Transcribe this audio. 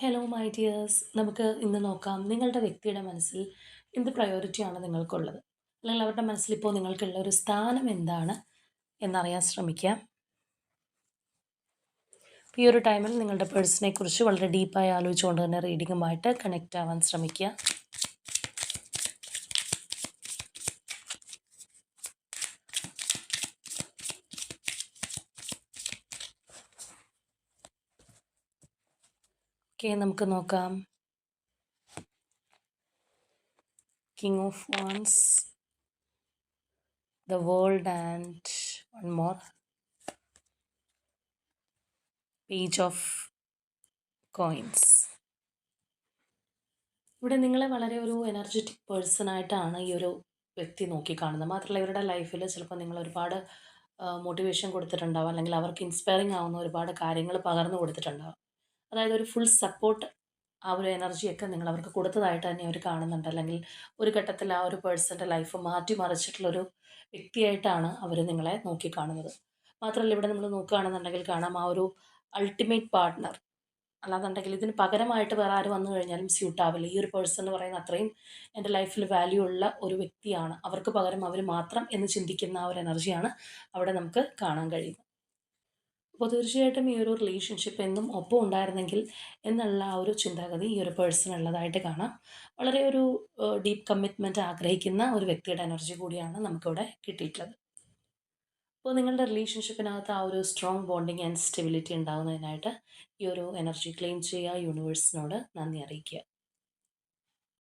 Hello my dears, നമുക്ക് ഇന്ന് നോക്കാം നിങ്ങളുടെ വ്യക്തിയുടെ മനസ്സിൽ എന്ത് പ്രയോറിറ്റിയാണ് നിങ്ങൾക്കുള്ളത്, അല്ലെങ്കിൽ അവരുടെ മനസ്സിൽ ഇപ്പോൾ നിങ്ങൾക്കുള്ള ഒരു സ്ഥാനം എന്താണ് എന്നറിയാൻ ശ്രമിക്കാം. ഈ ഒരു ടൈമിൽ നിങ്ങളുടെ പേഴ്സണെ കുറിച്ച് വളരെ ഡീപ്പായി ആലോചിച്ചുകൊണ്ട് തന്നെ റീഡിങ്ങുമായിട്ട് കണക്റ്റ് ആവാൻ ശ്രമിക്കുക. ഓക്കെ, നമുക്ക് നോക്കാം. King of wands, the world and one more, page of coins. ഇവിടെ നിങ്ങളെ വളരെ ഒരു എനർജറ്റിക് പേഴ്സണായിട്ടാണ് ഈ ഒരു വ്യക്തി നോക്കിക്കാണുന്നത്. മാത്രമല്ല ഇവരുടെ ലൈഫിൽ ചിലപ്പോൾ നിങ്ങൾ ഒരുപാട് മോട്ടിവേഷൻ കൊടുത്തിട്ടുണ്ടാവും, അല്ലെങ്കിൽ അവർക്ക് ഇൻസ്പയറിംഗ് ആവുന്ന ഒരുപാട് കാര്യങ്ങൾ പകർന്നു കൊടുത്തിട്ടുണ്ടാവും. അതായത് ഒരു ഫുൾ സപ്പോർട്ട്, ആ ഒരു എനർജിയൊക്കെ നിങ്ങൾ അവർക്ക് കൊടുത്തതായിട്ട് തന്നെ അവർ കാണുന്നുണ്ട്. അല്ലെങ്കിൽ ഒരു ഘട്ടത്തിൽ ആ ഒരു പേഴ്സൻ്റെ ലൈഫ് മാറ്റിമറിച്ചിട്ടുള്ളൊരു വ്യക്തിയായിട്ടാണ് അവർ നിങ്ങളെ നോക്കിക്കാണുന്നത്. മാത്രമല്ല ഇവിടെ നമ്മൾ നോക്കുകയാണെന്നുണ്ടെങ്കിൽ കാണാം, ആ ഒരു അൾട്ടിമേറ്റ് പാർട്ട്ണർ, അല്ലാന്നുണ്ടെങ്കിൽ ഇതിന് പകരമായിട്ട് വേറെ ആര് വന്നു കഴിഞ്ഞാലും സ്യൂട്ടാവില്ല. ഈ ഒരു പേഴ്സൺ എന്ന് പറയുന്ന അത്രയും എൻ്റെ ലൈഫിൽ വാല്യൂ ഉള്ള ഒരു വ്യക്തിയാണ്, അവർക്ക് പകരം അവർ മാത്രം എന്ന് ചിന്തിക്കുന്ന ആ ഒരു എനർജിയാണ് അവിടെ നമുക്ക് കാണാൻ കഴിയുന്നത്. അപ്പോൾ തീർച്ചയായിട്ടും ഈ ഒരു റിലേഷൻഷിപ്പ് എന്നും ഒപ്പം ഉണ്ടായിരുന്നെങ്കിൽ എന്നുള്ള ആ ഒരു ചിന്താഗതി ഈ ഒരു പേഴ്സൺ ഉള്ളതായിട്ട് കാണാം. വളരെ ഒരു ഡീപ്പ് കമ്മിറ്റ്മെൻറ്റ് ആഗ്രഹിക്കുന്ന ഒരു വ്യക്തിയുടെ എനർജി കൂടിയാണ് നമുക്കിവിടെ കിട്ടിയിട്ടുള്ളത്. അപ്പോൾ നിങ്ങളുടെ റിലേഷൻഷിപ്പിനകത്ത് ആ ഒരു സ്ട്രോങ് ബോണ്ടിങ് ആൻഡ് സ്റ്റെബിലിറ്റി ഉണ്ടാകുന്നതിനായിട്ട് ഈ ഒരു എനർജി ക്ലെയിം ചെയ്യുക, യൂണിവേഴ്സിനോട് നന്ദി അറിയിക്കുക.